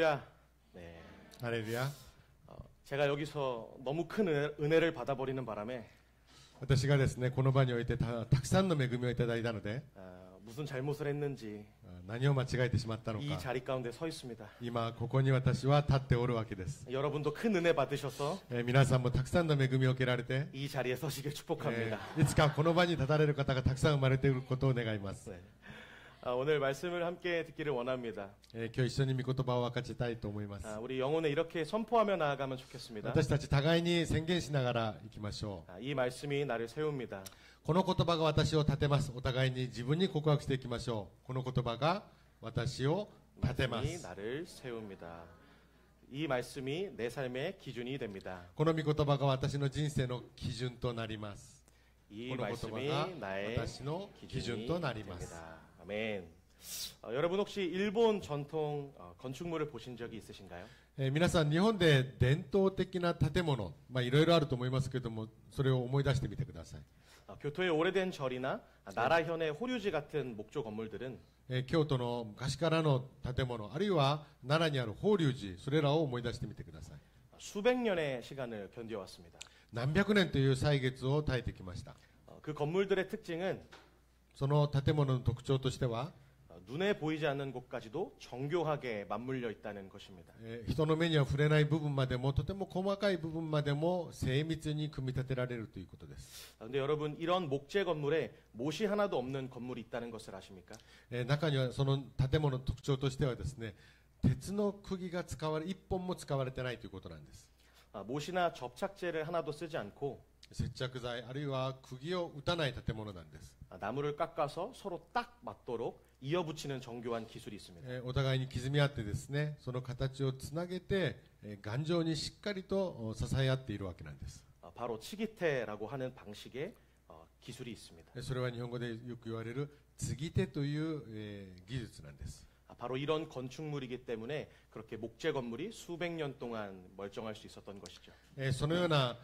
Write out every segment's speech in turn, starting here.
할렐루야. 네. 할렐루야. 제가 여기서 너무 큰 은혜를 받아버리는 바람에 私がですね、この場においてたくさんの恵みをいただいたので、 무슨 잘못을 했는지 何を間違えてしまったの 이 か、 자리 가운데 서 있습니다. 今ここに私は立っておるわけです。 여러분도 큰 은혜 받으셔서 皆さんもたくさんの恵みを受けられて、 이 자리에 서시길 축복합니다. いつかこの場に立たれる方がたくさん生まれていることを願います。 네. 오늘 말씀을 함께 듣기를 원합니다. 今日一緒に御言葉を分かちたいと思います。 우리 영혼에 이렇게 선포하며 나아가면 좋겠습니다. 私たち互いに宣言しながら行きましょう。 이 말씀이 나를 세웁니다. この言葉が私を立てます。お互いに自分に告白していきましょう。この言葉が私を立てま 말씀이 す。 나를 세웁니다. 이 말씀이 내 삶의 기준이 됩니다. この御言葉が私の人生の基準となります。 이 この言葉 말씀이 が 나의 私の基準 기준이 となります。 됩니다. 아멘. 여러분 혹시 일본 전통 건축물을 보신 적이 있으신가요? 皆さん、日本で伝統的な建物、いろいろあると思いますけれども、それを思い出してみてください。 교토의 오래된 절이나 나라현의 호류지 같은 목조 건물들은 京都の昔からの建物、あるいは奈良にある法隆寺、それらを思い出してみてください。 수백 년의 시간을 견뎌왔습니다. 何百年という歳月を耐えてきました。 그 건물들의 특징은 その建物の特徴としては、 눈에 보이지 않는 곳까지도 정교하게 맞물려 있다는 것입니다. 人の目には触れない部分までも、とても細かい部分までも精密に組み立てられるということです。 근데 여러분 이런 목재 건물에 못이 하나도 없는 건물이 있다는 것을 아십니까? 中にはその建物の特徴としてはですね、鉄の釘が使われ、一本も使われてないということなんです。 못이나 접착제를 하나도 쓰지 않고 接着剤あるいは釘を打たない建物なんです。 나무를 깎아서 서로 딱 맞도록 이어붙이는 정교한 기술이 있습니다. お互いに歪み合ってですね、その形をつなげて頑丈にしっかりと支え合っているわけなんです。 바로 치기테라고 하는 방식의 기술이 있습니다. それは日本語でよく言われる継ぎ手という技術なんです。 바로 이런 건축물이기 때문에 그렇게 목재 건물이 수백 년 동안 멀쩡할 수 있었던 것이죠. そのような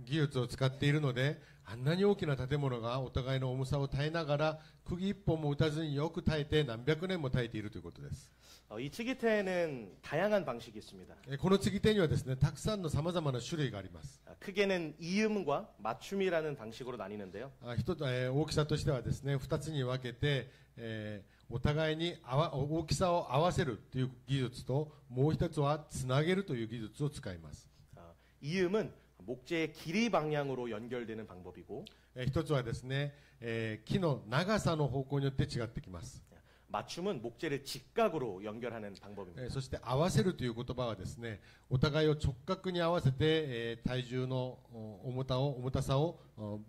技術を使っているので、あんなに大きな建物がお互いの重さを耐えながら釘一本も打たずによく耐えて何百年も耐えているということです。 이 치기테에는 다양한 방식이 있습니다. この継ぎ手にはですね、たくさんの様々な種類があります。 크게는 이음과 맞춤이라는 방식으로 나뉘는데요. 一つ、大きさとしてはですね、二つに分けて、お互いに大きさを合わせるという技術と、もう一つはつなげるという技術を使います。 이음은 목재의 길이 방향으로 연결되는 방법이고, 一つはですね、木の長さの方向によって違ってきます。 맞춤은 목재를 직각으로 연결하는 방법입니다. そして合わせるという言葉はですね、お互いを直角に合わせて、体重の重たさを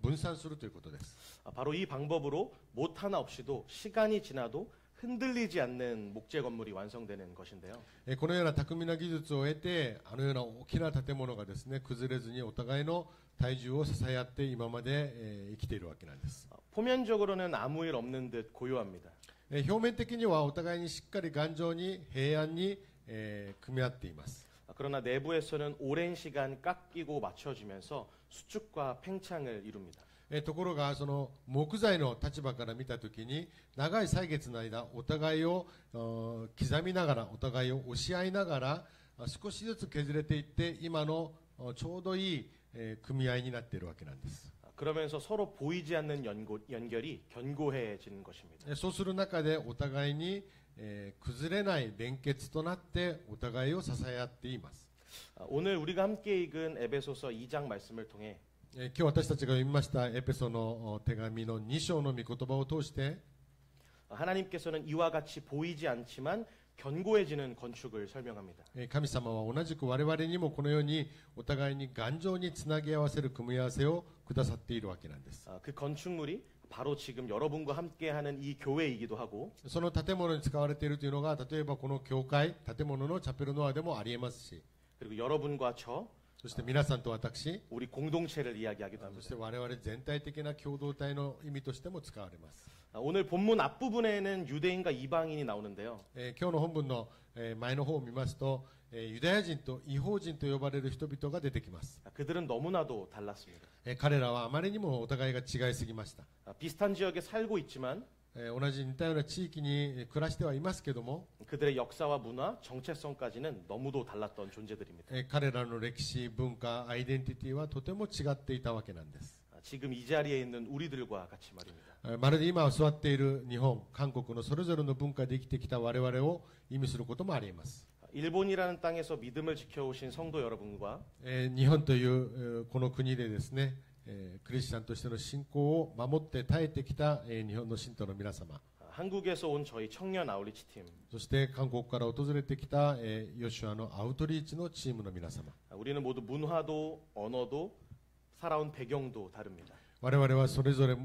分散するということです。 바로 이 방법으로 못 하나 없이도 시간이 지나도 흔들리지 않는 목재 건물이 완성되는 것인데요. このような巧みな技術を得て、あのような大きな建物がですね、崩れずにお互いの体重を支え合って今まで生きているわけなんです。 표면적으로는 아무 일 없는 듯 고요합니다. 表面的にはお互いにしっかり頑丈に平安に組み合っています。 그러나 내부에서는 오랜 시간 깎이고 맞춰지면서 수축과 팽창을 이룹니다. ところがその木材の立場から見たときに、長い歳月の間お互いを刻みながら、お互いを押し合いながら少しずつ削れていって、今のちょうどいい組み合いになっているわけなんです。 그러면서 서로 보이지 않는 연결이 견고해지는 것입니다. そうする中でお互いに崩れない連結となってお互いを支え合っています。 오늘 우리가 함께 읽은 에베소서 2장 말씀을 통해 今日私たちが読みましたエペソの手紙の2章の御言葉を通して、 하나님께서는 이와 같이 보이지 않지만 견고해지는 건축을 설명합니다. 神様は同じく我々にもこのようにお互いに頑丈につなぎ合わせる組み合わせをくださっているわけなんです。 그 건축물이 바로 지금 여러분과 함께하는 이 교회이기도 하고 その建物に使われているというのが、例えばこの教会、建物のチャペルノアでもありえますし、 그리고 여러분과 저 そして皆さんと私、 우리 공동체를 이야기하기도 そ 합니다. して我々全体的な共同体の意味としても使われます。 오늘 본문 앞부분에는 유대인과 이방인이 나오는데요. 今日の本文の前の方を見ますと、ユダヤ人と異邦人と呼ばれる人々が出てきます。 그들은 너무나도 달랐습니다. 彼らはあまりにもお互いが違いすぎました。 비슷한 지역에 살고 있지만 同じ似たような地域に暮らしてはいますけども、 그들의 역사와 문화, 정체성까지는 너무도 달랐던 존재들입니다. 彼らの歴史、文化、アイデンティティはとても違っていたわけなんです。 지금 이 자리에 있는 우리들과 같이 말입니다. まるで今座っている日本、韓国のそれぞれの文化で生きてきた我々を意味することもあります。 일본이라는 땅에서 믿음을 지켜오신 성도 여러분과 日本というこの国でですね、クリスチャンとしての信仰を守って耐えてきた日本の信徒の皆様、 한국에서 온 저희 청년 아웃리치 팀, そして韓国から訪れてきたヨシュアのアウトリーチのチームの皆様、 우리는 모두 문화도 언어도 살아온 배경도 다릅니다. 我々はそれぞれ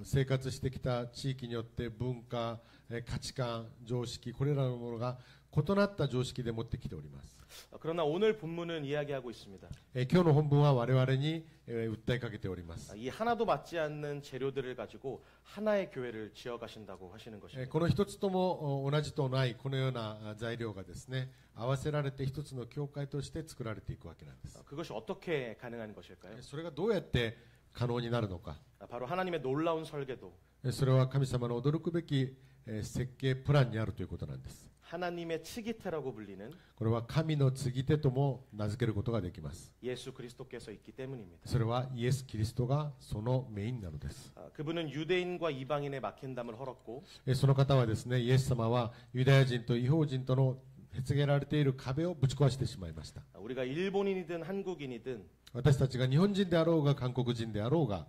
生活してきた地域によって文化、価値観、常識、これらのものが異なった常識で持ってきております。 그러나 오늘 본문은 이야기하고 있습니다. 今日の本文は我々に訴えかけております。 이 하나도 맞지 않는 재료들을 가지고 하나의 교회를 지어가신다고 하시는 것입니다. この一つとも同じとないこのような材料がですね、合わせられて一つの教会として作られていくわけなんです。 그것이 어떻게 가능한 것일까요? それがどうやって可能になるのか。 바로 하나님의 놀라운 설계도, それは神様の驚くべき設計プランにあるということなんです。 하나님의 치기태라고 불리는 これは神の継ぎ手とも名付けることができます。 예수 그리스도께서 있기 때문입니다. それはイエス・キリストがそのメインなのです。 그분은 유대인과 이방인의 막힌담을 헐었고 その方はですね、イエス様はユダヤ人と異邦人とのへつげられている壁をぶち壊してしまいました。 우리가 일본인이든 한국인이든 私たちが日本人であろうが韓国人であろうが、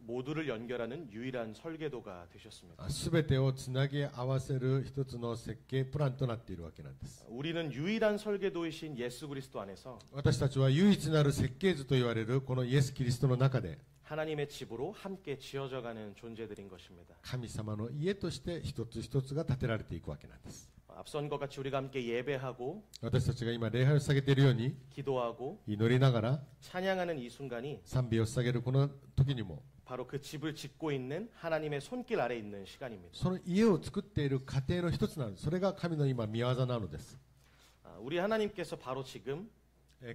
모두를 연결하는 유일한 설계도가 되셨습니다. すべてをつなぎ合わせる一つの設計プランとなっているわけなんです。 우리는 유일한 설계도이신 예수 그리스도 안에서 私たちは唯一なる設計図と言われるこのイエス・キリストの中で 하나님의 집으로 함께 지어져가는 존재들인 것입니다. 神様の家として一つ一つが建てられていくわけなんです。 앞선 것 같이 우리가 함께 예배하고 私たちが今礼拝を捧げているように 기도하고 祈りながら 찬양하는 이 순간이 賛美を捧げるこの時にも 바로 그 집을 짓고 있는 하나님의 손길 아래 있는 시간입니다. その家を作っている過程の一つなのです。それが神の今御業なのです。 우리 하나님께서 바로 지금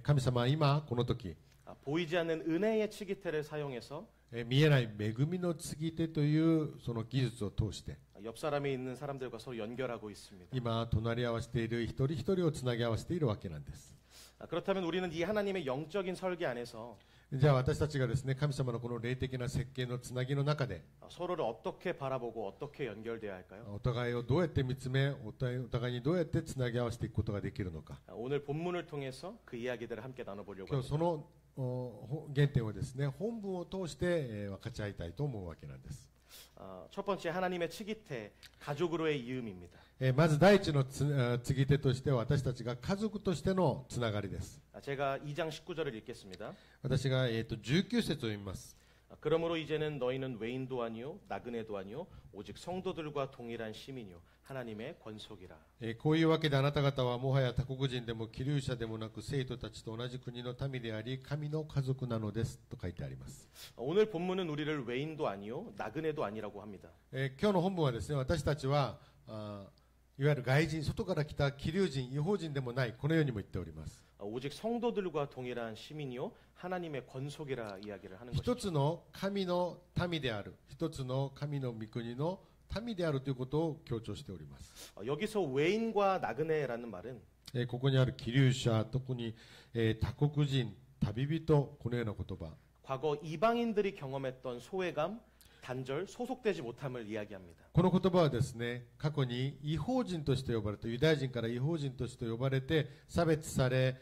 神様は今この時 보이지 않는 은혜의 치기태를 사용해서 見えない恵みの継ぎ手というその技術を通して 옆 사람에 있는 사람들과 서로 연결하고 있습니다. 今隣り合わせている一人一人をつなぎ合わせているわけなんです。 그렇다면 우리는 이 하나님의 영적인 설계 안에서 じゃあ私たちがですね、神様のこの霊的な設計のつなぎの中で 서로를 어떻게 바라보고 어떻게 연결돼야 할까요? お互いをどうやって見つめ、お互いにどうやってつなぎ合わせていくことができるのか。 오늘 본문을 통해서 그 이야기들을 함께 나눠보려고 今日 합니다. その原点をですね、本文を通して分かち合いたいと思うわけなんです。 첫 번째 하나님의 치기태, 가족으로의 이음입니다. まず第一の継ぎ手としては私たちが家族としてのつながりです。 제가 2장 19절을 읽겠습니다. 私が19節を読みます。 그러므로 이제는 너희는 외인도 아니요 나그네도 아니요 오직 성도들과 동일한 시민이요 하나님의 권속이라. こういうわけであなた方はもはや他国人でも寄留者でもなく生徒たちと同じ国の民であり神の家族なのですと書いてあります。 오늘 본문은 우리를 외인도 아니요 나그네도 아니라고 합니다. 今日の本文はですね、私たちはいわゆる外人、外から来た寄留人、異邦人でもない、このようにも言っております。 오직 성도들과 동일한 시민이요 하나님의 권속이라 이야기를 하는 一 것이죠. つの神の民である、一つの神の御国の民であるということを強調しております。 여기서 외인과 나그네라는 말은 ここにある寄留者、特に他国人、旅人、このような言葉、 과거 이방인들이 경험했던 소외감, 단절, 소속되지 못함을 이야기합니다. この言葉はですね、過去に異邦人として呼ばれた、ユダヤ人から異邦人として呼ばれて差別され、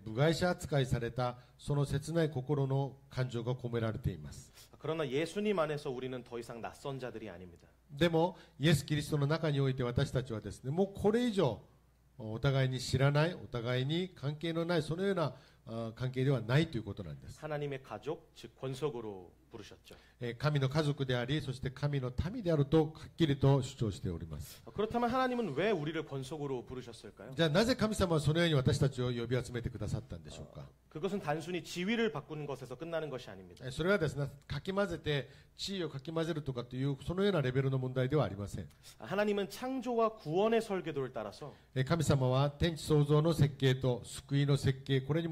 部外者扱いされたその切ない心の感情が込められています。 그러나 예수님 안에서 우리는 더 이상 낯선 자들이 아닙니다. でもイエス・キリストの中において私たちはですね、もうこれ以上お互いに知らない、お互いに関係のない、そのような関係ではないということなんです。 하나님의 가족, 즉 권속으로 부르셨죠. 神の家族であり、そして神の民であるとはっきりと主張しております。 그렇다면 하나님은 왜 우리를 권속으로 부르셨을까요? じゃあなぜ神様はそのように私たちを呼び集めてくださったんでしょうか。 그것은 단순히 지위를 바꾸는 것에서 끝나는 것이 아닙니다. それはですね、かき混ぜて地位をかき混ぜるとかというそのようなレベルの問題ではありません。 하나님은 창조와 구원의 설계도를 따라서 神様は天地創造の設計と救いの設計、これに基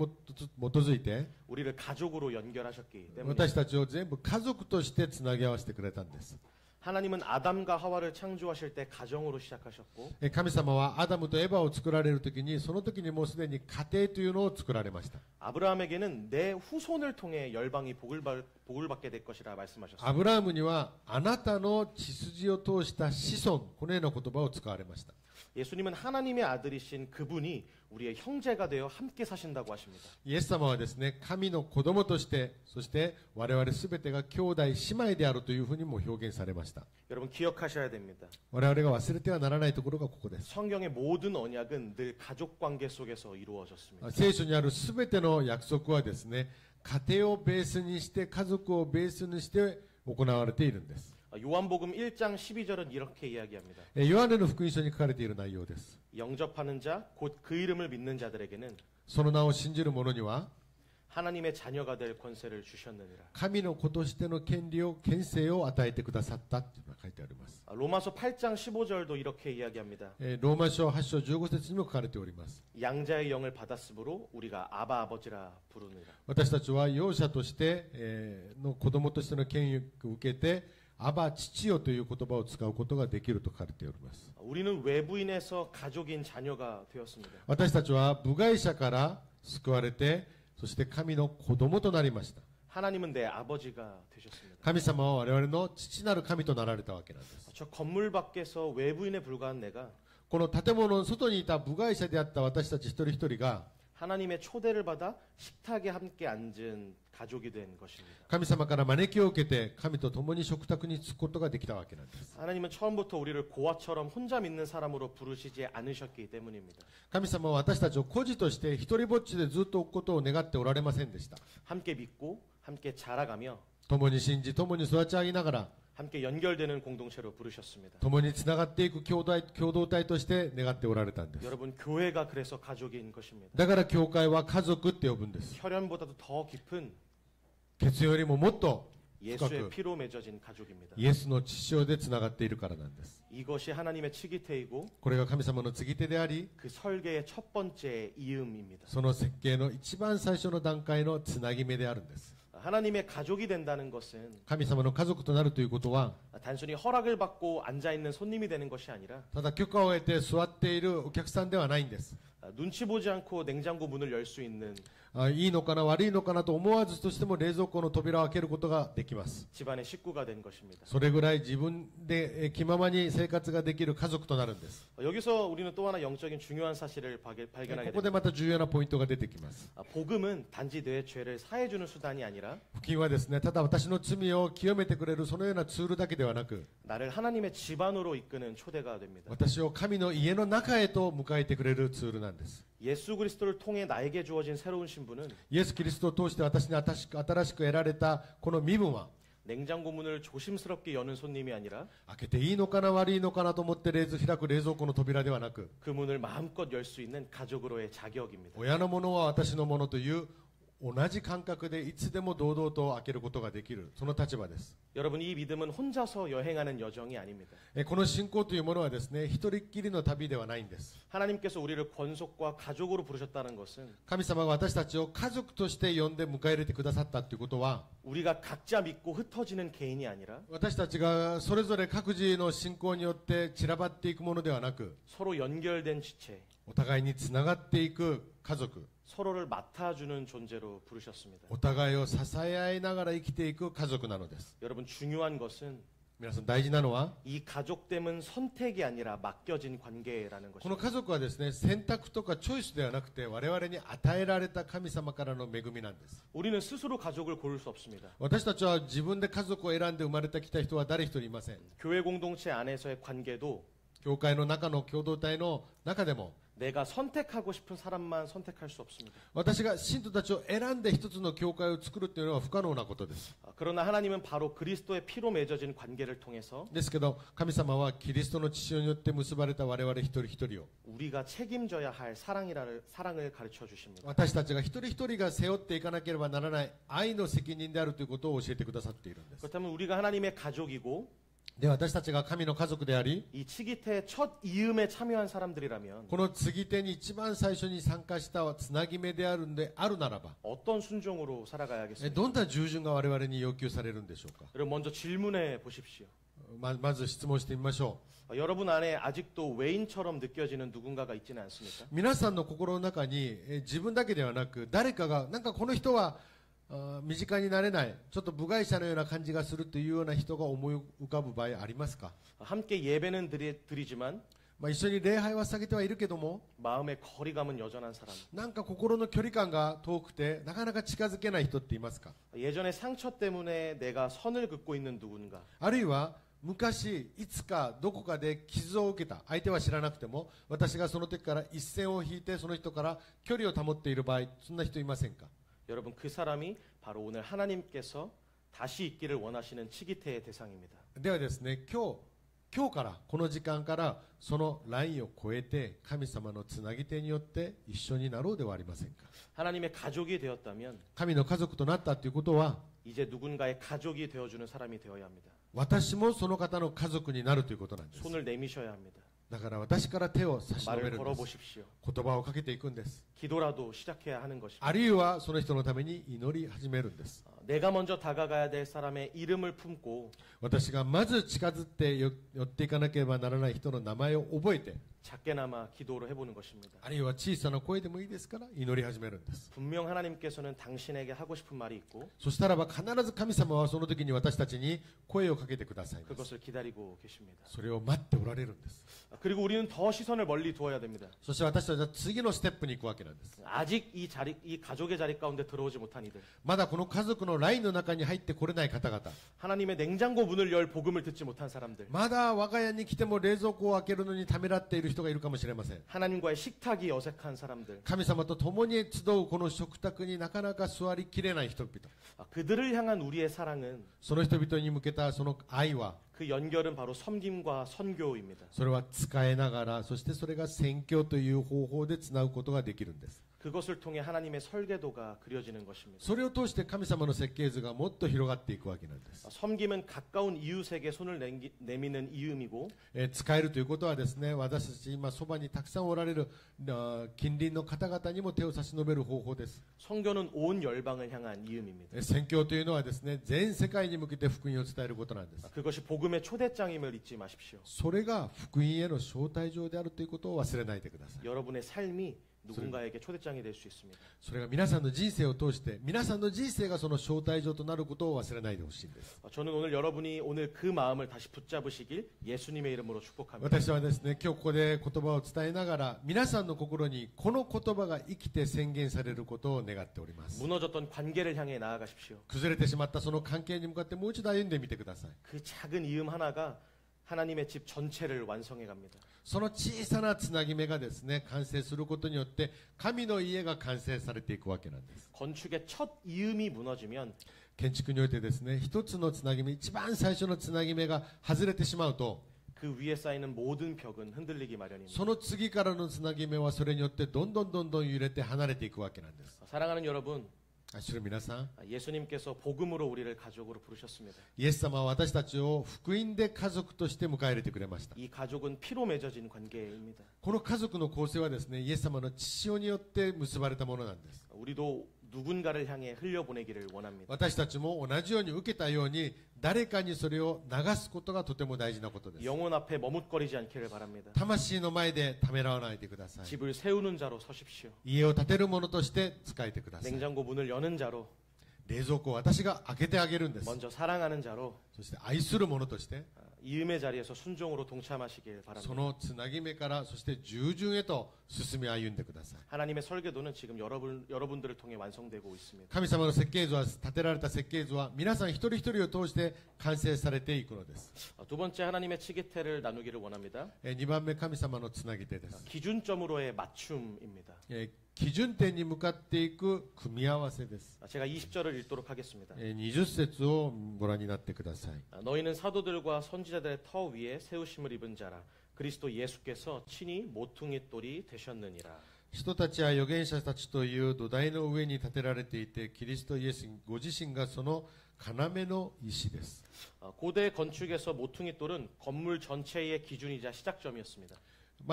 づいて 우리를 가족으로 연결하셨기 때문에 私たちを全部家族としてつなぎ合わせてくれたんです。 하나님은 아담과 하와를 창조하실 때 가정으로 시작하셨고 神様はアダムとエバを作られる時にその時にもうすでに家庭というのを作られました。 아브라함에게는 내 후손을 통해 열방이 복을 받게 될 것이라 말씀하셨습니다. アブラハムにはあなたの血筋を通した子孫、このような言葉を使われました。 예수님은 하나님의 아들이신 그분이 우리의 형제가 되어 함께 사신다고 하십니다. イエス様はですね、神の子供として、そして我々すべてが兄弟姉妹であるというふうにも表現されました。 여러분 기억하셔야 됩니다. 我々が忘れてはならないところがここです。 성경의 모든 언약은 늘 가족 관계 속에서 이루어졌습니다. 聖書にあるすべての約束はですね、家庭をベースにして、家族をベースにして行われているんです。 요한복음 1장 12절은 이렇게 이야기합니다. ヨハネの福音書に書かれている内容です。 영접하는 자, 곧 그 이름을 믿는 자들에게는 その名を信じる者には 하나님의 자녀가 될 권세를 주셨느니라. 神の子としての権勢を与えてくださったというのが書いてあります。 로마서 8장 15절도 이렇게 이야기합니다. ローマ書8章15節にも書かれております。 양자의 영을 받았으므로 우리가 아바 아버지라 부르느라. 私たちは容赦として、の子供としての権威を受けてアバ父よという言葉を使うことができると書かれております。 우리는 외부인에서 가족인 자녀가 되었습니다. 私たちは部外者から救われて、そして神の子供となりました。 하나님은 내 아버지가 되셨습니다. 神様は我々の父なる神となられたわけなんです。 저 건물 밖에서 외부인에 불과한 내가 この建物の外にいた部外者であった私たち一人一人が 하나님의 초대를 받아 식탁에 함께 앉은 가족이 된 것입니다. 神様から招きを受けて神と共に食卓に着くことができたわけなんです。 하나님은 처음부터 우리를 고아처럼 혼자 믿는 사람으로 부르시지 않으셨기 때문입니다. 神様は私たちを孤児として一人ぼっちでずっと置くことを願っておられませんでした。 함께 믿고 함께 자라가며 共に信じ共に育ち上げながら 함께 연결되는 공동체로 부르셨습니다. 共につながっていく共同体として願っておられたんです。 여러분 교회가 그래서 가족인 것입니다. だから教会は家族って呼ぶんです。 혈연보다도 더 깊은 血よりももっと深 예수의 く 피로 맺어진 가족입니다. イエスの血潮でつながっているからなんです。 이것이 하나님의 치기태이고 これが神様の継ぎ手であり、 그 설계의 첫 번째 이음입니다. その設計の一番最初の段階のつなぎ目であるんです。 하나님의 가족이 된다는 것은 神様の家族となるということは、 단순히 허락을 받고 앉아있는 손님이 되는 것이 아니라 ただ許可を得て座っているお客さんではないんです。 눈치 보지 않고 냉장고 문을 열 수 있는 いいのかな悪いのかなと思わずとしても冷蔵庫の扉を開けることができます。 집안의 식구가 된 것입니다. それぐらい自分で気ままに生活ができる家族となるんです。 여기서 우리는 또 하나 영적인 중요한 사실을 こ 발견하게 こで 됩니다. また重要なポイントが出てきます。 복음은 단지 내 죄를 사해주는 수단이 아니라 福音はですね、ただ私の罪を清めてくれるそのようなツールだけではなく、 나를 하나님의 집안으로 이끄는 초대가 됩니다. 私を神の家の中へと迎えてくれるツールなんです。 예수 그리스도를 통해 나에게 주어진 새로운 신분은 イエス・キリストを通して私に新しく得られたこの身分は、 냉장고 문을 조심스럽게 여는 손님이 아니라 開けていいのかな悪いのかなと思って開く冷蔵庫の扉ではなく、 그 문을 마음껏 열 수 있는 가족으로의 자격입니다. 親のものは私のものという同じ感覚でいつでも堂々と開けることができる、その立場です。 여러분 이 믿음은 혼자서 여행하는 여정이 아닙니다. この信仰というものはですね、一人っきりの旅ではないんです。 하나님께서 우리를 권속과 가족으로 부르셨다는 것은 神様が私たちを家族として呼んで迎え入れてくださったということは、 우리가 각자 믿고 흩어지는 개인이 아니라 私たちがそれぞれ各自の信仰によって散らばっていくものではなく、 서로 연결된 지체, お互いにつながっていく家族、 서로를 맡아주는 존재로 부르셨습니다. お互いを支え合いながら生きていく家族なのです。 여러분 중요한 것은 皆さん大事なのは、 이 가족됨은 선택이 아니라 맡겨진 관계라는 この 것입니다. 家族はですね、選択とかチョイスではなくて我々に与えられた神様からの恵みなんです。 우리는 스스로 가족을 고를 수 없습니다. 私たちは自分で家族を選んで生まれてきた人は誰一人いません。 교회 공동체 안에서의 관계도 教会の中の共同体の中でも、 내가 선택하고 싶은 사람만 선택할 수 없습니다. 私が信徒たちを選んで一つの教会を作るというのは不可能なことです。 그러나 하나님은 바로 그리스도의 피로 맺어진 관계를 통해서 ですけど神様はキリストの血潮によって結ばれた我々一人一人を、 우리가 책임져야 할 사랑을 가르쳐 주십니다. 私たちが一人一人が背負っていかなければならない愛の責任であるということを教えてくださっているんです。 그렇다면 우리가 하나님의 가족이고 で、私たちが神の家族であり、 이 치기태의 첫 이음에 참여한 사람들이라면 この継ぎ手に一番最初に参加したつなぎ目であるんであるならば、 어떤 순종으로 살아가야겠습니까? どんな従順が我々に要求されるんでしょうか。 여러분 먼저 질문해 보십시오. まず質問してみましょ 여러분 안에 아직도 외인처럼 느껴지는 누군가가 있지는 않습니까? う。皆さんの心の中に自分だけではなく誰かがなんかこの人は身近になれないちょっと部外者のような感じがするというような人が思い浮かぶ場合ありますか？ 함께 예배는 드리지만 一緒に礼拝は下げてはいるけども 마음의 거리감은 여전한 사람. なんか心の距離感が遠くてなかなか近づけない人っていますか？ 예전의 상처 때문에 내가 선을 긋고 있는 누군가. あるいは昔いつかどこかで傷を受けた相手は知らなくても私がその時から一線を引いてその人から距離を保っている場合そんな人いませんか？ 여러분 그 사람이 바로 오늘 하나님께서 다시 있기를 원하시는 치기태의 대상입니다. ではですね今日からこの時間からそのラインを越えて神様のつなぎ手によって一緒になろうではありませんか？ 하나님의 가족이 되었다면 神の家族となったということは 이제 누군가의 가족이 되어주는 사람이 되어야 합니다. 私もその方の家族になるということなんです。 손을 내미셔야 합니다. だから私から手を差し伸べ 말을 るんです。 걸어보십시오. 言葉をかけていくんです。 기도라도 시작해야 하는 것입니다. あるいはその人のために祈り始めるんです。 내가 먼저 다가가야 될 사람의 이름을 품고 私がまず近づって寄っていかなければならない人の名前を覚えて 작게나마 기도를 해보는 것입니다. あるいは小さな声でもいいですから祈り始めるんです。 분명 하나님께서는 당신에게 하고 싶은 말이 있고 そしたらば必ず神様はその時に私たちに声をかけてくださいます。 그것을 기다리고 계십니다. それを待っておられるんです。 그리고 우리는 더 시선을 멀리 두어야 됩니다. そして私たちは次のステップに行くわけなんです。 아직 이 가족의 자리 가운데 들어오지 못한 이들, まだこの家族のラインの中に入ってこれない方々、 하나님의 냉장고 문을 열 복음을 듣지 못한 사람들, まだ我が家に来ても冷蔵庫を開けるのにためらっている人がいるかもしれません。 하나님과의 식탁이 어색한 사람들, 神様と共に集うこの食卓になかなか座りきれない人々、 그들을 향한 우리의 사랑은 その人々に向けたその愛は 그 연결은 바로 섬김과 선교입니다. それは使えながらそしてそれが宣教という方法でつなぐことができるんです。 그것을 통해 하나님의 설계도가 그려지는 것입니다. それを通して神様の設計図がもっと広がっていくわけなんです。 섬김은 가까운 이웃에게 손을 내미는 이음이고 使えるということはですね私たち今そばにたくさんおられる近隣の方々にも手を差し伸べる方法です。 선교는 온 열방을 향한 이음입니다. 宣教というのはですね全世界に向けて福音を伝えることなんです。 그것이 복음의 초대장임을 잊지 마십시오. それが福音への招待状であるということを忘れないでください。 여러분의 삶이 누군가에게 초대장이 될 수 있습니다. それが皆さんの人生を通して皆さんの人生がその招待状となることを忘れないでほしいんです。 저는 오늘 여러분이 오늘 그 마음을 다시 붙잡으시길 예수님의 이름으로 축복합니다. 私はですね今日ここで言葉を伝えながら皆さんの心にこの言葉が生きて宣言されることを願っております。 무너졌던 관계를 향해 나아가십시오. 崩れてしまったその関係に向かってもう一度歩んでみてください。 그 작은 이음 하나가 하나님의 집 전체를 완성해 갑니다. その小さなつなぎ目がですね完成することによって神の家が完成されていくわけなんです。 건축의 첫 이음이 무너지면 建築においてですね一つのつなぎ目一番最初のつなぎ目が外れてしまうと 그 위에 쌓이는 모든 벽은 흔들리기 마련입니다. その次からのつなぎ目はそれによってどんどん揺れて離れていくわけなんです。 사랑하는 여러분, 主の皆さん 예수님께서 복음으로 우리를 가족으로 부르셨습니다. イエス様は私たちを福音で家族として迎え入れてくれました。 이 가족은 피로 맺어진 관계입니다. この家族の構成はですねイエス様の血潮によって結ばれたものなんです。 우리도 누군가를 향해 흘려보내기를 원합니다. 私たちも同じように受けたように誰かにそれを流すことがとても大事なことです。 영혼 앞에 머뭇거리지 않기를 바랍니다. 魂の前でためらわないでください。 집을 세우는 자로 서십시오. 家を建てる者として仕えてください。 냉장고 문을 여는 자로, 冷蔵庫を私が開けてあげるんです。 먼저 사랑하는 자로, そして愛する者として 이음의 자리에서 순종으로 동참하시길 そ 바랍니다. のつなぎ目からそして従順へと進み歩んでください。 하나님의 설계도는 지금 여러분들을 통해 완성되고 있습니다. 神様の設計図は建てられた設計図は皆さん一人一人を通して完成されていくのです。 두 번째 하나님의 치기태를 나누기를 원합니다. 2番目神様のつなぎ手です。 기준점으로의 맞춤입니다. 基準点に向かっていく組み合わせです。 제가 20절을 읽도록 하겠습니다. 20節をご覧になってください。 너희는 사도들과 선지자들의 터 위에 세우심을 입은 자라. 그리스도 예수께서 친히 모퉁이 돌이 되셨느니라. 人たちは預言者たちという土台の上に建てられていてキリストイエスご自身がその要の石です。 고대 건축에서 모퉁이 돌은 건물 전체의 기준이자 시작점이었습니다.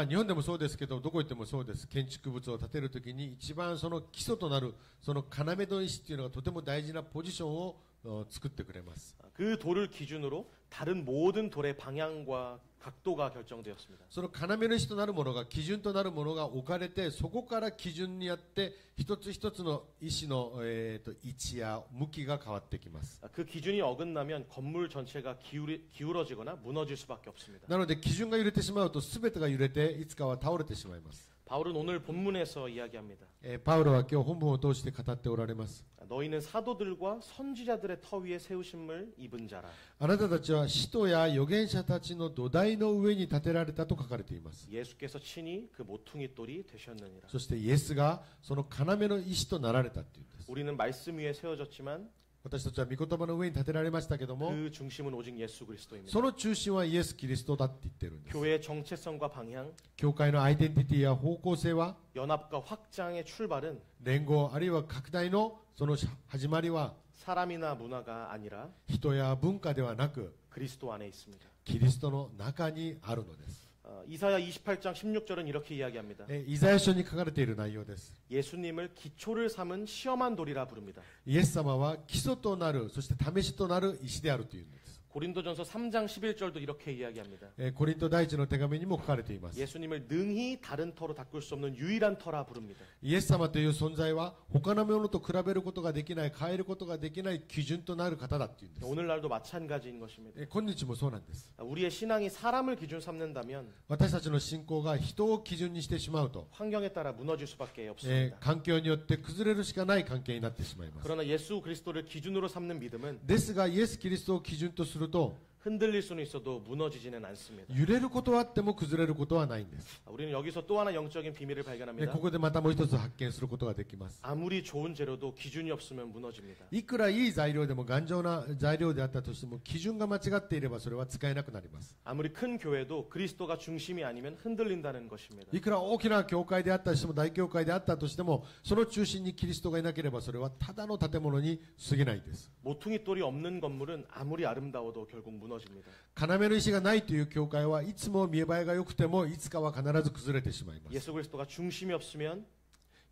日本でもそうですけどどこ行ってもそうです。建築物を建てるときに一番その基礎となるその要の石というのがとても大事なポジションを作ってくれます。 그 돌을 기준으로 다른 모든 돌의 방향과 각도가 결정되었습니다. その要の石となるものが、基準となるものが置かれて、そこから基準にあって一つ一つの石の、位置や向きが変わってきます。 그 기준이 어긋나면 건물 전체가 기울어지거나 무너질 수밖에 없습니다. なので基準が揺れてしまうと全てが揺れていつかは倒れてしまいます。 바울은 오늘 본문에서 이야기합니다. パウロは今日本文を通して語っておられます。 너희는 사도들과 선지자들의 터 위에 세우심을 입은 자라. あなたたちは使徒や預言者たちの土台の上に建てられたと書かれています。 예수께서 친히 그 모퉁이 돌이 되셨느니라. そしてイエスがその要の石となられたというんです。 우리는 말씀 위에 세워졌지만 私たちは御言葉の上に建てられましたけども、 그 중심은 오직 예수 그리스도입니다. その中心はイエス・キリストだって言ってるんです。 교회의 정체성과 방향, 教会のアイデンティティや方向性は、 연합과 확장의 출발은 連合あるいは拡大のその始まりは 사람이나 문화가 아니라 人や文化ではなく 그리스도 안에 있습니다. キリストの中にあるのです。 이사야 28장 16절은 이렇게 이야기합니다. イザヤ書に書かれている内容です。 예수님을 기초를 삼은 시험한 돌이라 부릅니다. イエス様は基礎となる、そして試しとなる石であるというんです。 고린도전서 3장 11절도 이렇게 이야기합니다. コリント第一の手紙にも書かれています。 예수님을 능히 다른 터로 닦을 수 없는 유일한 터라 부릅니다. イエス様という存在は他のものと比べることができない、変えることができない基準となる方だというんです。 오늘날도 마찬가지인 것입니다. 今日もそうなんです。 우리의 신앙이 사람을 기준 삼는다면 私たちの信仰が人を基準にしてしまうと、 환경에 따라 무너질 수밖에 없습니다. 環境によって崩れるしかない関係になってしまいます。 그러나 예수 그리스도를 기준으로 삼는 믿음은 ですがイエス・キリストを基準とすると 흔들릴 수는 있어도 무너지지는 않습니다. 揺れることはあっても崩れることはないんです。 우리는 여기서 또 하나 영적인 비밀을 발견합니다. ここでまたもう一つ発見することができます。 아무리 좋은 재료도 기준이 없으면 무너집니다. いくらいい材料でも頑丈な材料であったとしても基準が間違っていればそれは使えなくなります。 아무리 큰 교회도 그리스도가 중심이 아니면 흔들린다는 것입니다. いくら大きな教会であったとしても大教会であったとしてもその中心にキリストがいなければそれはただの建物に過ぎないです。 모퉁이 돌이 없는 건물은 아무리 아름다워도 결국 무너집니다. 要の石がないという教会はいつも見栄えが良くてもいつかは必ず崩れてしまいます。 예수 그리스도가 중심이 없으면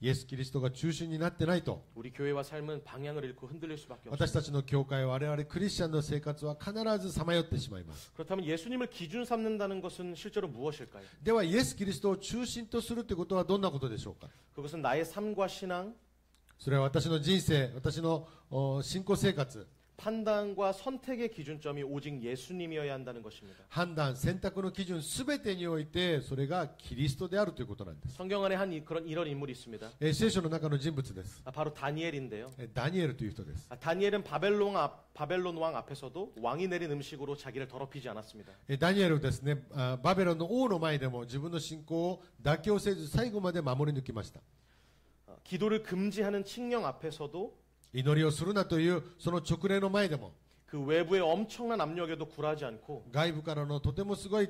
イエス・キリストが中心になってないと 우리 교회와 삶은 방향을 잃고 흔들릴 수밖에 私 없습니다. たちの教会我々クリスチャンの生活は必ずさまよってしまいます。 그렇다면 예수님을 기준 삼는다는 것은 실제로 무엇일까요? ではイエス・キリストを中心とするということはどんなことでしょうか。 그것은 나의 삶과 신앙, それは私の人生、私の信仰生活、 판단과 선택의 기준점이 오직 예수님이어야 한다는 것입니다. 判断、選択の基準すべてにおいてそれがキリストであるということなんです。 성경 안에 이런 인물이 있습니다. 聖書の中の人物です。 바로 다니엘인데요. ダニエルという人です。 다니엘은 바벨론 왕 앞에서도 왕이 내린 음식으로 자기를 더럽히지 않았습니다. ダニエルですね、バベロンの王の前でも自分の信仰を妥協せず最後まで守り抜きました。 기도를 금지하는 칙령 앞에서도 祈りをするなというその直令の前でも 그 외부의 엄청난 압력에도 굴하지 않고 外部からのとてもすごい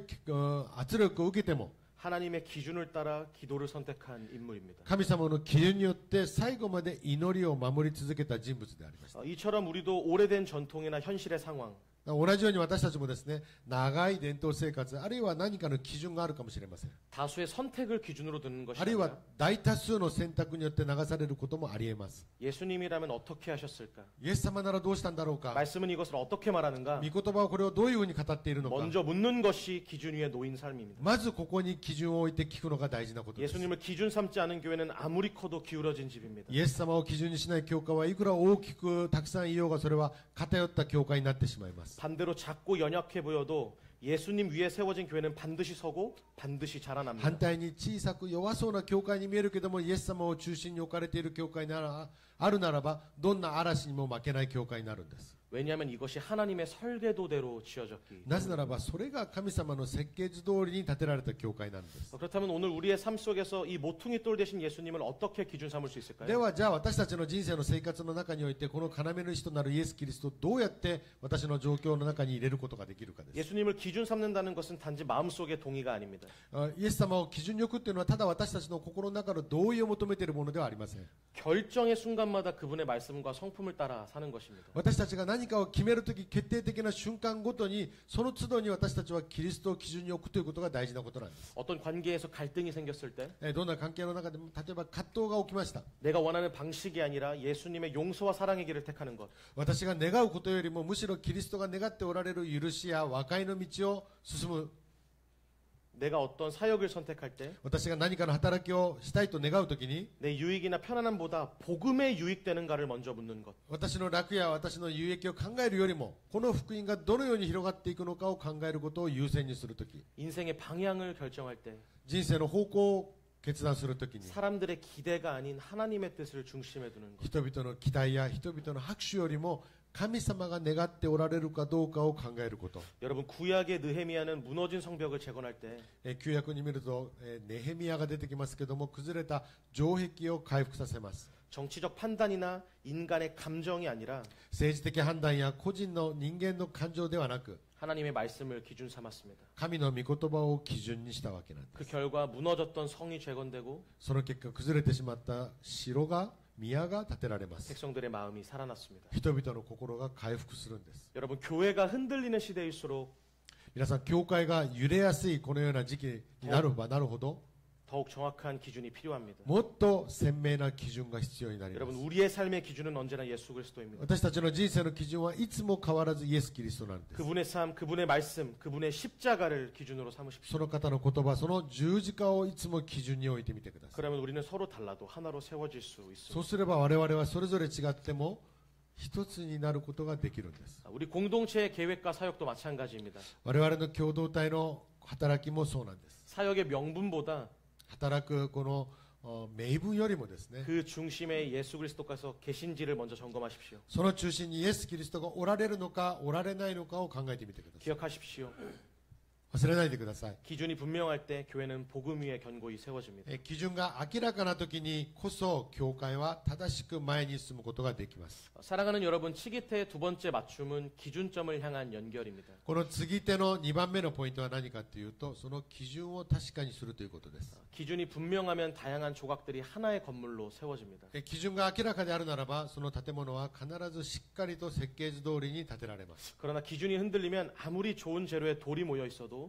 圧力を受けても 하나님의 기준을 따라 기도를 선택한 인물입니다. 神様の基準によって最後まで祈りを守り続けた人物でありました。 이처럼 우리도 오래된 전통이나 현실의 상황, 同じように私たちもですね、長い伝統生活あるいは何かの基準があるかもしれません。 다수의 선택을 기준으로 두는 것이 あるいは 아니라 大多数の選択によって流されることもありえます。 예수님이라면 어떻게 하셨을까? イエス様ならどうしたんだろうか。 말씀은 이것을 어떻게 말하는가? 御言葉はこれをどういうふうに語っているのか。 먼저 묻는 것이 기준 위에 놓인 삶입니다. まずここに基準を置いて聞くのが大事なことです。 예수님을 기준 삼지 않은 교회는 아무리 커도 기울어진 집입니다. イエス様を基準にしない教会はいくら大きくたくさんいようがそれは偏った教会になってしまいます。 반대로 작고 연약해 보여도 예수님 위에 세워진 교회는 반드시 서고 반드시 자라납니다. 反対に小さく弱そうな教会に見えるけどもイエス様を中心に置かれている教会ならあるならばどんな嵐にも負けない教会になるんです。 왜냐하면 이것이 하나님의 설계도대로 지어졌기. なぜならばそれが神様の設計図通りに建てられた教会なんです。 그렇다면 오늘 우리의 삶 속에서 이 모퉁이 돌 되신 예수님을 어떻게 기준 삼을 수 있을까요? ではじゃあ私たちの人生の生活の中においてこの要の石となるイエス・キリストをどうやって私の状況の中に入れることができるかです。 예수님을 기준 삼는다는 것은 단지 마음속의 동의가 아닙니다. イエス様を基準に置くというのはただ私たちの心の中の同意を求めているものではありません。 결정의 순간마다 그분의 말씀과 성품을 따라 사는 것입니다. 私たちが何何かを決めるとき、決定的な瞬間ごとに、その都度に私たちはキリストを基準に置くということが大事なことなんです。 어떤 관계에서 갈등이 생겼을 때 どんな関係の中でも、例えば葛藤が起きました。 내가 원하는 방식이 아니라 예수님의 용서와 사랑의 길을 택하는 것. 私が願うことよりも、むしろキリストが願っておられる許しや和解の道を進む。 내가 어떤 사역을 선택할 때 私が何かの働きをしたいと願うときに、 내 유익이나 편안함보다 복음에 유익되는가를 먼저 묻는 것. 私の楽や私の有益を考えるよりも、この福音がどのように広がっていくのかを考えることを優先にするとき、 인생의 방향을 결정할 때 人生の方向を決断するときに、 사람들의 기대가 아닌 하나님의 뜻을 중심에 두는 것. 人々の期待や人々の拍手よりも神様が願っておられるかどうかを考えること。 여러분 구약의 느헤미야는 무너진 성벽을 재건할 때 旧約に見ると、ネヘミヤが出てきますけども、崩れた城壁を回復させます。 정치적 판단이나 인간의 감정이 아니라 政治的判断や個人の人間の感情ではなく、 하나님의 말씀을 기준 삼았습니다. 神の御言葉を基準にしたわけなんです。 그 결과 무너졌던 성이 재건되고 その結果、崩れてしまった城が、宮が建てられます。 백성들의 마음이 살아났습니다. 人々の心が回復するんです。 여러분 교회가 흔들리는 시대일수록 皆さん、教会が揺れやすいこのような時期になればなるほど、 더욱 정확한 기준이 필요합니다. もっと鮮明な基準が必要になりま 여러분 す。 우리의 삶의 기준은 언제나 예수 그리스도입니다. 私たちの人生の基準はいつも変わらずイエス・キリストなんです。 그분의 삶, 그분의 말씀, 그분의 십자가를 기준으로 삼으십시오. その方の言葉、その十字架をいつも基準に置いてみてください。 그러면 우리는 서로 달라도 하나로 세워질 수 そ 있습니다. うすれば我々はそれぞれ違っても一つになることができるんです。 우리 공동체의 계획과 사역도 마찬가지입니다. 我々の共同体の働きもそうなんです。 사역의 명분보다 働くこの名分よりもですね、 그 중심에 예수 그리스도께서 계신지를 먼저 점검하십시오. その中心にイエス・キリストがおられるのかおられないのかを考えてみてください。 기억하십시오. 忘れないでください。 기준이 분명할 때 교회는 복음 위에 견고히 세워집니다. 基準が明らかな時にこそ教会は正しく前に進むことができます。 사랑하는 여러분, 치기태의 두 번째 맞춤은 기준점을 향한 연결입니다. この次手の2番目のポイントは何かというと、その基準を確かにするということです。 기준이 분명하면 다양한 조각들이 하나의 건물로 세워집니다. 基準が明らかであるならば、その建物は必ずしっかりと設計図通りに建てられます。 그러나 기준이 흔들리면 아무리 좋은 재료에 돌이 모여 있어도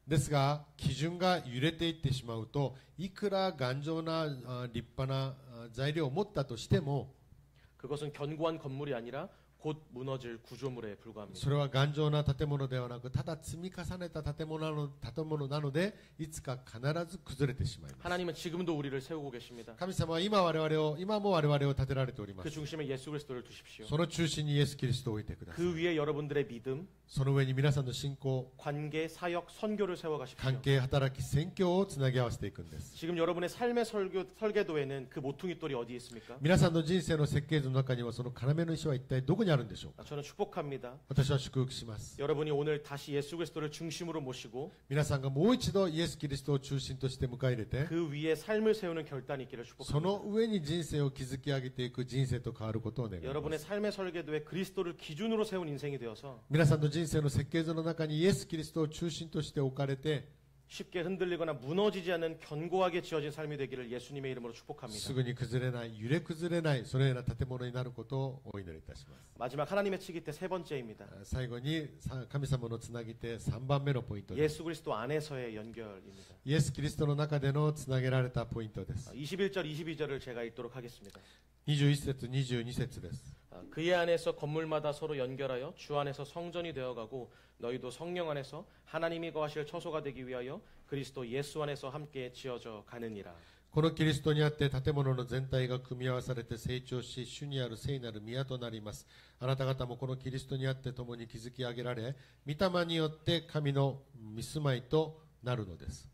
ですが、基準が揺れていってしまうと、いくら頑丈な立派な材料を持ったとしても、 그것은 견고한 건물이 아니라 곧 무너질 구조물에 불과합니다. それは頑丈な建物ではなく、ただ積み重ねた建物なので、いつか必ず崩れてしまいます。 하나님은 지금도 우리를 세우고 계십니다. 神様は今も我々を建てられておりま 그 す。 중심에 예수 그리스도를 두십시오. その中心にイエス・キリストを置いてください。 그 위에 여러분들의 믿음, その上に皆さんの信仰、 관계, 사역, 선교를 세워가십시오. 関係、働き、宣教をつなぎ合わせていくんです。 지금 여러분의 삶의 설계도에는 그 모퉁이돌이 어디에 있습니까? 皆さんの人生の設計図の中にはその要の石は一体どこにあるんでしょうか。 저는 축복합니다. 私は祝福します。 여러분이 오늘 다시 예수 그리스도를 중심으로 모시고 皆さんがもう一度イエス・キリストを中心として迎え入れて、 그 위에 삶을 세우는 결단이 있기를 その 축복합니다. 上に人生を築き上げていく人生と変わることを願いま 여러분의 す。 삶의 설계도에 그리스도를 기준으로 세운 인생이 되어서 皆さんの人生の設計図の中にイエス・キリストを中心として置かれて、 쉽게 흔들리거나 무너지지 않는 견고하게 지어진 삶이 되기를 예수님의 이름으로 축복합니다. すぐに崩れない、揺れ崩れない、そのような建物になることをお祈りいたします。 마지막 하나님의 치기 때 세 번째입니다. 最後に神様のつなぎ手3番目のポイントです。 예수 그리스도 안에서의 연결입니다. イエス・キリストの中でのつなげられたポイントです。 21절, 22절을 제가 읽도록 하겠습니다. 21節、22節です。 그의 안에서 건물마다 서로 연결하여 주 안에서 성전이 되어가고 너희도 성령 안에서 하나님이 거하실 처소가 되기 위하여 그리스도 예수 안에서 함께 지어져 가느니라. このキリストにあって建物の全体が組み合わされて成長し、主にある聖なる宮となります。あなた方もこのキリストにあって共に築き上げられ、御霊によって神の御住まいとなるのです。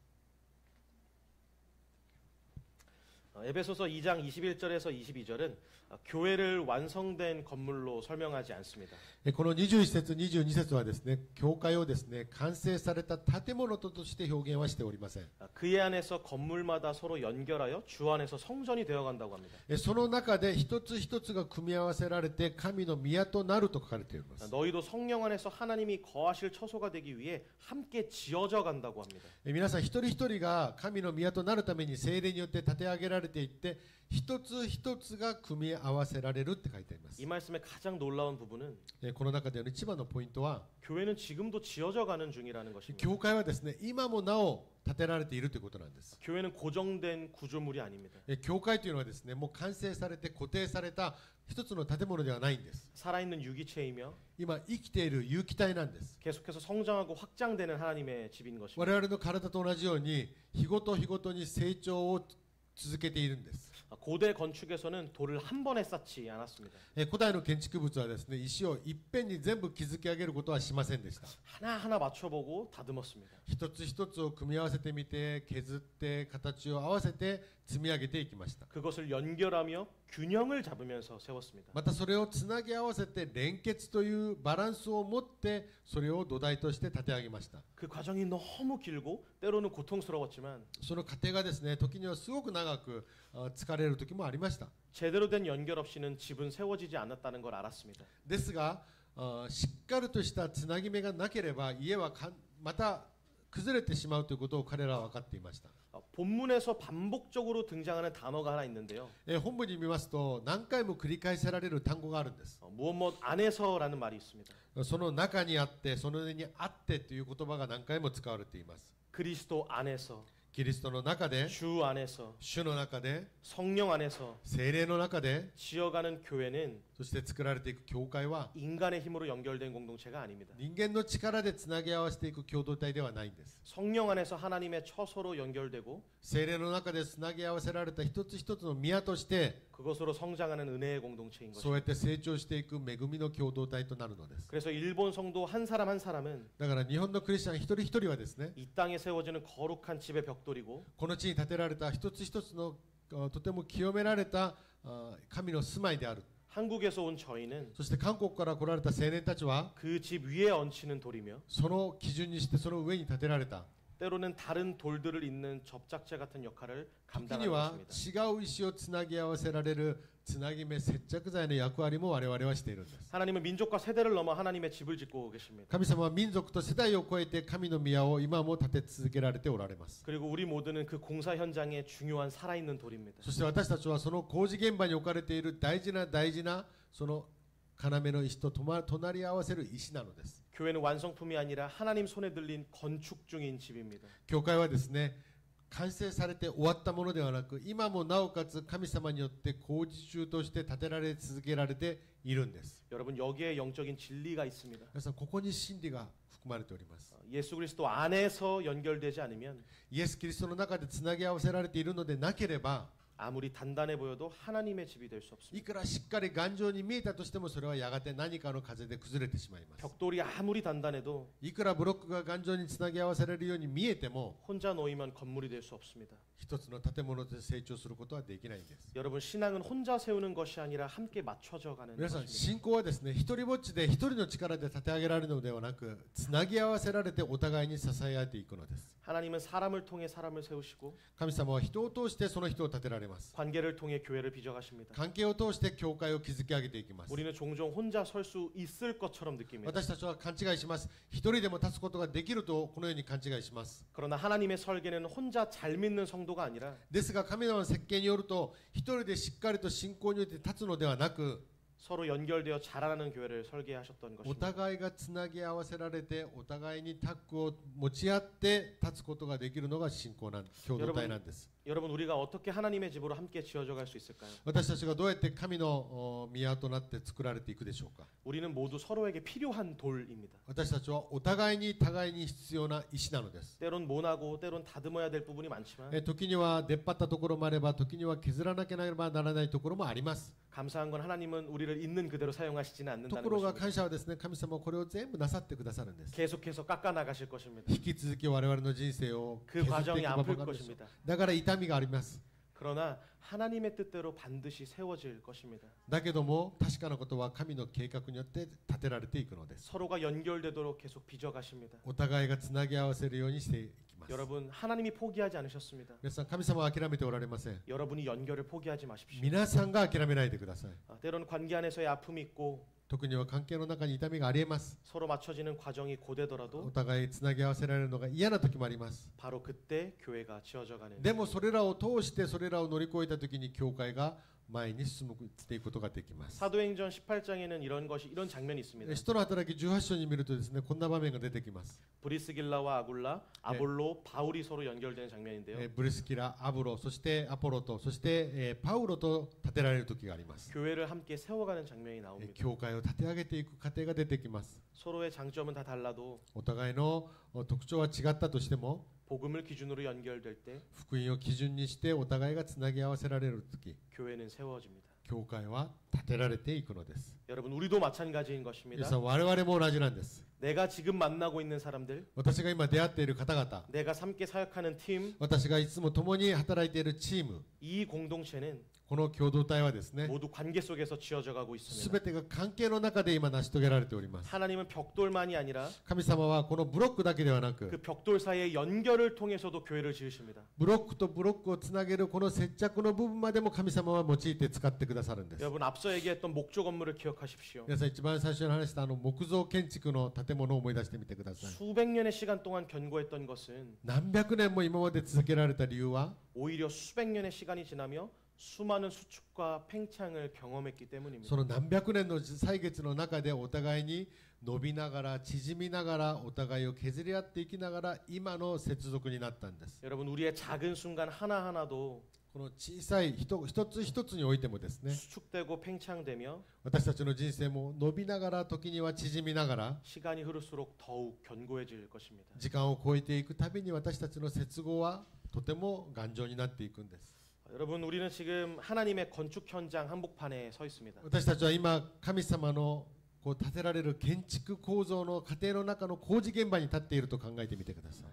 에베소서 2장 21절에서 22절은 교회를 완성된 건물로 설명하지 않습니다. この21節、22節はですね、教会をですね、完成された建物として表現はしておりません。 그의 안에서 건물마다 서로 연결하여 주 안에서 성전이 되어간다고 합니다. その中で一つ一つが組み合わせられて神の宮となると書かれています。 너희도 성령 안에서 하나님이 거하실 처소가 되기 위해 함께 지어져 간다고 합니다. 皆さん一人一人が神の宮となるために聖霊によって建て上げられていって、一つ一つが組み合わせられるって書いてあります。 이 말씀의 가장 놀라운 부분은 この中での一番のポイントは 교회는 지금도 지어져 가는 중이라는 것입니다. 教会はですね、今もなお建てられているということなんです。 교회는 고정된 구조물이 아닙니다. 教会というのはですね、もう完成されて固定された一つの建物ではないんです。 살아있는 유기체이며 今生きている有機体なんです。 계속해서 성장하고 확장되는 하나님의 집인 것입니다. 我々の体と同じように日ごと日ごとに成長を続けているんです。 고대 건축에서는 돌을 한 번에 쌓지 않았습니다. 古代の建築物はですね、石をいっぺんに全部築き上げることはしませんでした。 하나하나 맞춰보고 다듬었습니다. 一つ一つを組み合わせてみて、削って形を合わせて積み上げていきました。 그것을 연결하며 균형을 잡으면서 세웠습니다. またそれをつなぎ合わせて連結というバランスを持ってそれを土台として立て上げました。 그 과정이 너무 길고 때로는 고통스러웠지만 その過程がですね、時にはすごく長く疲れる時もありました。 제대로 된 연결 없이는 집은 세워지지 않았다는 걸 알았습니다. ですがしっかりとしたつなぎ目がなければ家はまた崩れてしまうということを彼らは分かっていました。 본문에서 반복적으로 등장하는 단어가 하나 있는데요. 本文に見ますと何回も繰り返せられる単語があるんです。 무엇 안에서라는 말이 있습니다. その中にあってその上にあってという言葉が何回も使われています。 그리스도 안에서 キリストの中で、 주 안에서 主の中で、 성령 안에서 聖霊の中で、 지어가는 교회는 そして作られていく教会は 인간의 힘으로 연결된 공동체가 아닙니다. 人間の力でつなぎ合わせていく共同体ではないんです。 성령 안에서 하나님의 처소로 연결되고 聖霊の中でつなぎ合わせられた一つ一つの宮として 그것으로 성장하는 은혜의 공동체인 そうやっ 것입니다. て成長していく恵みの共同体となるのです。 그래서 일본 성도 한 사람 한 사람은 だから日本のクリスチャン一人一人はですね、 이 땅에 세워지는 거룩한 집의 벽돌이고 この地に建てられた一つ一つのとても清められた神の住まいである。 한국에서 온 저희는 そして韓国から来られた青年たちは 그 집 위에 얹히는 돌이며 その基準にしてその上に建てられた。 때로는 다른 돌들을 잇는 접착제 같은 역할을 時に 감당하는 は 것입니다. 違う石をつなぎ合わせられるつなぎ目接着剤の役割も我々はしているんです。 하나님은 민족과 세대를 넘어 하나님의 집을 짓고 계십니다. 神様は民族と世代を超えて神の宮を今も建て続けられておられます。 그리고 우리 모두는 그 공사 현장에 중요한 살아있는 돌입니다. そして私たちはその工事現場に置かれている大事なその要の石と隣り合わせる石なのです。 교회는 완성품이 아니라 하나님 손에 들린 건축 중인 집입니다. 教会はですね、完成されて終わったものではなく、今もなおかつ神様によって工事中として建てられ続けられているんです。 여러분 여기에 영적인 진리가 있습니다. 皆さんここに真理が含まれております。 예수 그리스도 안에서 연결되지 않으면 イエス・キリストの中でつなぎ合わせられているのでなければ、 아무리 단단해 보여도 하나님의 집이 될 수 い 없습니다. くらしっかり頑丈に見えたとしてもそれはやがて何かの風で崩れてしまいます。 벽돌이 아무리 단단해도 いくらブロックが頑丈につなぎ合わせられるように見えても 혼자 놓이면 건물이 될 수 없습니다. 一つの建物で成長することはできないんです。 여러분 신앙은 혼자 세우는 것이 아니라 함께 맞춰져 가는 皆さん 것입니다. 信仰はですね、一人ぼっちで一人の力で立て上げられるのではなく、つなぎ合わせられてお互いに支え合っていくのです。 하나님은 사람을 통해 사람을 세우시고 神様は人を通してその人を立てられます。 관계를 통해 교회를 빚어가십니다. 関係を通して教会を築き上げていきます。 우리는 종종 혼자 설 수 있을 것처럼 느낍니다. 私たちは勘違いします。一人でも立つことができるとこのように勘違いします。 그러나 하나님의 설계는 혼자 잘 믿는 성도가 아니라 ですが神様の設計によると、一人でしっかりと信仰によって立つのではなく、 서로 연결되어 자라나는 교회를 설계하셨던 お 것입니다. 互いがつなぎ合わせられて、お互いにタッグを持ち合って立つことができるのが信仰共同体なんです。 여러분 우리가 어떻게 하나님의 집으로 함께 지어져 갈 수 있을까요? 私たちがどうやって神の宮となって作られていくでしょうか。 우리는 모두 서로에게 필요한 돌입니다. 私たちはお互いに互いに必要な石なのです。 때론 모나고 때론 다듬어야 될 부분이 많지만 時には出っ張ったところもあれば、時には削らなければならないところもあります。 감사한 건 하나님은 우리를 있는 그대로 사용하시지는 と 않는다는 ころが 것입니다. 感謝はですね、神様はこれを全部なさってくださるんです。 계속해서 깎아 나가실 것입니다. 引き続き我々の人生を 그 削ってい 과정이 く場 아플 面があるでしょう。 것입니다. だから痛みがあります。 그러나 하나님의 뜻대로 반드시 세워질 것입니다. だけども確かなことは神の計画によって立てられていくのです。 서로가 연결되도록 계속 빚어가십니다. お互いがつなぎ合わせるようにしていきます。 여러분 하나님이 포기하지 않으셨습니다. 皆さん、神様は諦めておられません。 여러분이 연결을 포기하지 마십시오. 皆さんが諦めないでください。 때로는 관계 안에서의 아픔이 있고 特には関係の中に痛みがありえます。 서로 맞춰지는 과정이 お 고되더라도 互いつなぎ合わせられるのが嫌な時もあります。 바로 그때 교회가 지어져 가는 でもそれらを通してそれらを乗り越えた時に教会が前に進むしていくことができます。 사도행전 18장에는 이런 장면이 있습니다. 使徒の働き18章に見るとですね、こんな場面が出てきます。 브리스길라와 아볼로, 바울이 서로 연결되는 장면인데요. ブリスキラ、アブロ、そしてアポロと、そしてパウロと立てられる時があります。 교회를 함께 세워가는 장면이 나옵니다. 教会を立て上げていく過程が出てきます。 서로의 장점은 다 달라도 お互いの特徴は違ったとしても、 복음을 기준으로 연결될 때 福音を基準にしてお互いがつなぎ合わせられる時、 교회는 세워집니다. 教会は立てられていくのです。 여러분 우리도 마찬가지인 皆 것입니다. さん、我々も同じなんです。 내가 지금 만나고 있는 사람들, 私が今出会っている方々、 내가 함께 사역하는 팀, 私がいつも共に働いているチーム、 이 공동체는 この共同体はですね、 모두 관계 속에서 지어져 가고 す 있습니다. べてが関係の中で今成し遂げられております。 하나님은 벽돌만이 아니라 神様はこのブロックだけではなく、 그 벽돌 사이의 연결을 통해서도 교회를 지으십니다. ブロックとブロックをつなげるこの接着の部分までも神様は用いて使ってくださるんです。 여러분 앞서 얘기했던 목조 건물을 기억하십시오. 皆さん、一番最初に話した木造建築の建物を思い出してみてください。 수백 년의 시간 동안 견고했던 것은 何百年も今まで続けられた理由は、 오히려 수백 년의 시간이 지나며 수많은 수축과 팽창을 경험했기 때문입니다. その何百年の歳月の中でお互いに伸びながら縮みながらお互いを削り合っていきながら今の接続になったんです。 여러분 우리의 작은 순간 하나하나도 この小さい一つ一つにおいてもですね、 수축되고 팽창되며 私たちの人生も伸びながら時には縮みながら 시간이 흐를수록 더욱 견고해질 것입니다. 時間を超えていくたびに私たちの接合はとても頑丈になっていくんです。 여러분 우리는 지금 하나님의 건축 현장 한복판에 서 있습니다. 私たちは今神様のこう建てられる建築構造の過程の中の工事現場に立っていると考えてみてください。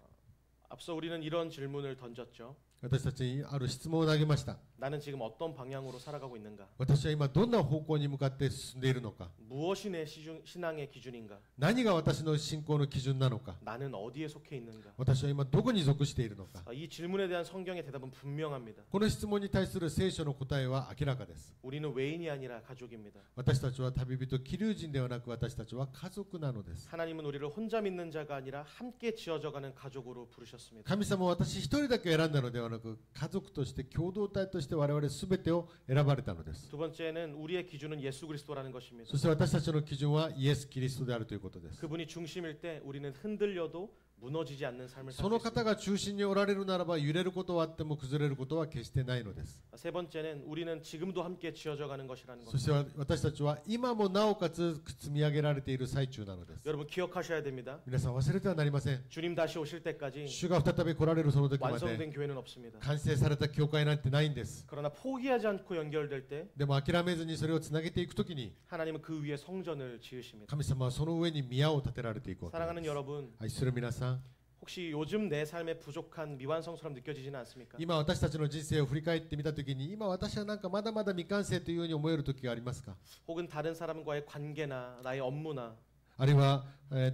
앞서 우리는 이런 질문을 던졌죠. 私たちにある質問を投げました。 나는 지금 어떤 방향으로 살아가고 있는가? 私は今どんな方向に向かって進んでいるのか、 무엇이 내 신앙의 기준인가? 何が私の信仰の基準なのか、 나는 어디에 속해 있는가? 私は今どこに属しているのか。 이 질문에 대한 성경의 대답은 분명합니다. この質問に対する聖書の答えは明らかです。 우리는 외인이 아니라 가족입니다. 私たちは旅人、寄留人ではなく私たちは家族なのです。 하나님은 우리를 혼자 믿는 자가 아니라 함께 지어져가는 가족으로 부르셨습니다. 神様は私一人だけ選んだのではなく、家族として共同体として我々すべてを選ばれたのです。 두 번째는 우리의 기준은 예수 그리스도라는 것입니다. そして私たちの基準はイエス・キリストであるということです。 그분이 중심일 때 우리는 흔들려도 무너지지 않는 삶을 そ 살 の 수 方 있습니다. が中心におられるならば揺れることはあっても崩れることは決してないのです。 세 번째는 우리는 지금도 함께 지어져가는 것이라는 そ 것. して私たちは今もなおかつ積み上げられている最中なのです。 여러분 기억하셔야 됩니다. 皆さん忘れてはなりません。 주님 다시 오실 때까지 主が再び来られるその時まで 완성된 교회는 없습니다. 完成された教会なんてないんです。 그러나 포기하지 않고 연결될 때 でも諦めずにそれをつなげていくときに 하나님은 그 위에 성전을 지으십니다. 神様はその上に宮を建てられていくわけなん 사랑하는 です。 여러분, 愛する皆さん、 혹시 요즘 내 삶에 부족한 미완성처럼 느껴지지는 않습니까? 今私たちの人生を振り返ってみたときに今私はなんかまだまだ未完成というように思える時がありますか？ 혹은 다른 사람과의 관계나 나의 업무나 あるいは、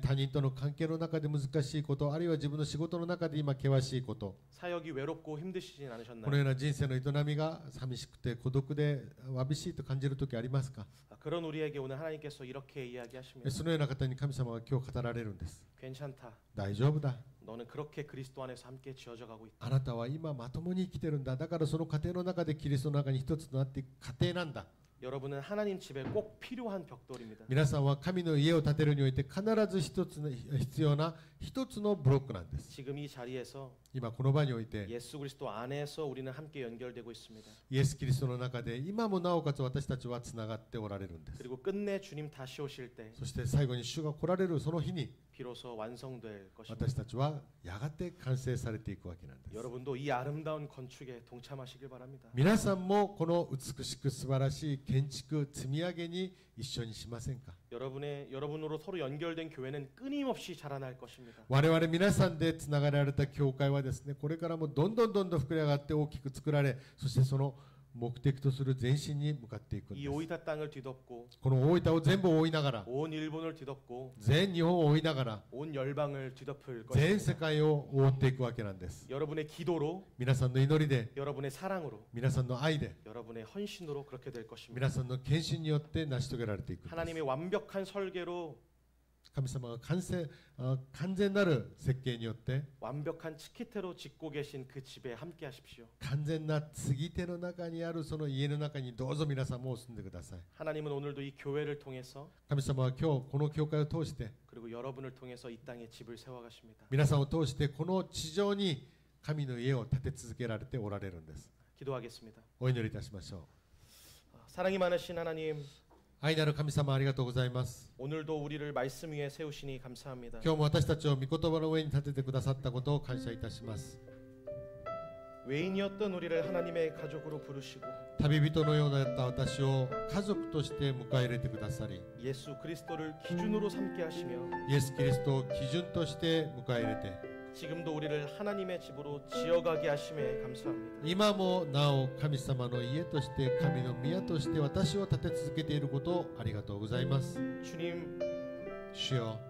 他人との関係の中で難しいこと、あるいは自分の仕事の中で今険しいこと、 사역이 외롭고 힘드시진 この 않으셨나요? ような人生の営みが寂しくて孤独でわびしいと感じる時ありますか？ 그런 우리에게 오늘 하나님께서 이렇게 이야기하십니다. そのような方に神様は今日語られるんです。 괜찮다. 大丈夫だ。 너는 그렇게 그리스도 안에서 함께 지어져 가고 있다. あなたは今まともに生きてるんだ。だからその過程の中でキリストの中に一つとなっていく過程なんだ。 여러분은 하나님 집에 꼭 필요한 벽돌입니다. 皆さんは神の家を建てるにおいて必ず一つの必要な一つのブロックなんです。 지금 이 자리에서 今この場において 예수 그리스도 안에서 우리는 함께 연결되고 있습니다. イエス・キリストの中で今もなおかつ私たちはつながっておられるんです。 그리고 끝내 주님 다시 오실 때 そして最後に主が来られるその日に 비로소 완성될 것입니다. 私たちはやがて完成されていくわけなんです。 여러분도 이 아름다운 건축에 동참하시길 바랍니다. 皆さんもこの美しく素晴らしい建築積み上げに一緒にしませんか？ 여러분으로 서로 연결된 교회는 끊임없이 자라날 것입니다. 我々皆さんでつながられた教会はですね、これからもどんどん膨れ上がって大きく作られ、そしてその目的とする前進に向かっていくん 이 です。 오이타 땅을 뒤덮고 この大分を全部覆いながら、 온 일본을 뒤덮고 全日本を覆いながら、 온 열방을 뒤덮을 全世 것입니다. 界を覆っていくわけなんです。 여러분의 기도로, 皆さんの祈りで、 여러분의 사랑으로, 皆さんの愛で、 여러분의 헌신으로 그렇게 될 것입니다. 皆さんの献身によって成し遂げられていくんです。 하나님의 완벽한 설계로 神様が完全なる設計によって 완벽한 치키테로 짓고 계신 그 집에 함께 하십시오. 完全な継ぎ手の中にあるその家の中にどうぞ皆さんも住んでください。 하나님은 오늘도 이 교회를 통해서 神様は今日この教会を通して 그리고 여러분을 통해서 이 땅에 집을 세워 가십니다. 皆さんを通してこの地上に神の家を建て続けられておられるんです。 기도하겠습니다. お祈りいたしましょう。 사랑이 많으신 하나님, 愛なる神様ありがとうございます。 오늘도 우리를 말씀 위에 세우시니 감사합니다. 今日も私たちを御言葉の上に立ててくださったことを感謝いたします。 외인이었던 우리를 하나님의 가족으로 부르시고 旅人のようだった私を家族として迎え入れてくださり、 예수 그리스도를 기준으로 삼게 하시며 イエス・キリストを基準として迎え入れて、 지금도 우리를 하나님의 집으로 지어가게 하심에 감사합니다. 今もなお神様の家として神の宮として私を建て続けていることをありがとうございます。 주님, 主よ、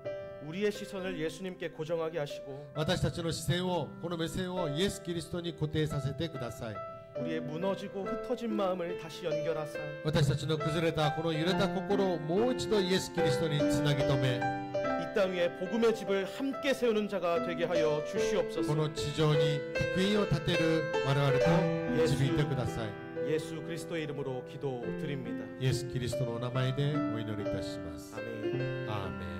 우리의 시선을 예수님께 고정하게 하시고 私たちの視線をこの目線をイエス・キリストに固定させてください。 우리의 무너지고 흩어진 마음을 다시 연결하사 私たちの崩れたこの揺れた心をもう一度イエス・キリストにつなぎ止め、 이 땅 위에 복음의 집을 함께 세우는 자가 되게 하여 こ 주시옵소서. の地上に福音を立てる我々と導いてください。 예수 그리스도의 이름으로 기도드립니다. イエス・キリストのお名前でお祈りいたします。 아멘. アーメン。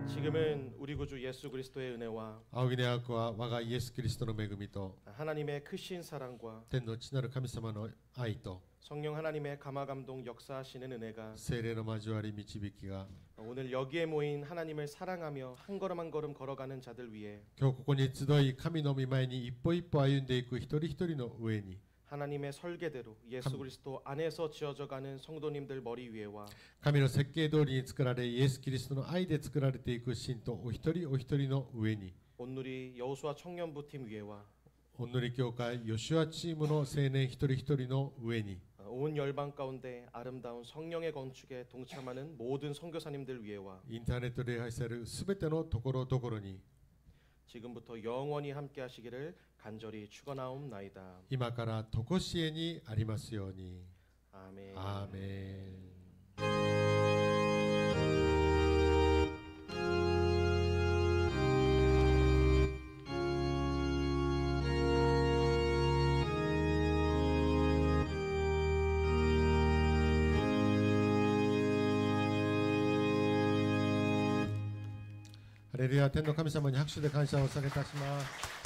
지금은 우리 구주 예수 그리스도의 은혜와 仰ぎ願わくは我がイエス・キリストの恵みと 하나님의 크신 사랑과 天の父なる神様の愛と 성령 하나님의 감화 감동 역사하시는 은혜가 聖霊の交わり導きが 오늘 여기에 모인 하나님을 사랑하며 한 걸음 한 걸음 걸어가는 자들 위에 今日ここに集い神の御前に一歩一歩歩んでいく一人一人の上に 하나님의 설계대로 예수 그리스도 안에서 지어져가는 성도님들 머리 위에와 神の設計通りに作られイエス・キリストの愛で作られていく信徒お一人お一人の上に 온누리 여호수아 청년부 팀 위에와 おんぬり教会ヨシュアチームの青年一人一人の上に 온 열방 가운데 아름다운 성령의 건축에 동참하는 모든 선교사님들 위에와 インターネット礼拝されるすべてのところどころに 지금부터 영원히 함께 하시기를 간절히 축원하옵나이다. 今から常しえにありますように。 아멘. アーメン。 ハレルヤ、天の神様に拍手で感謝をお捧げいたします。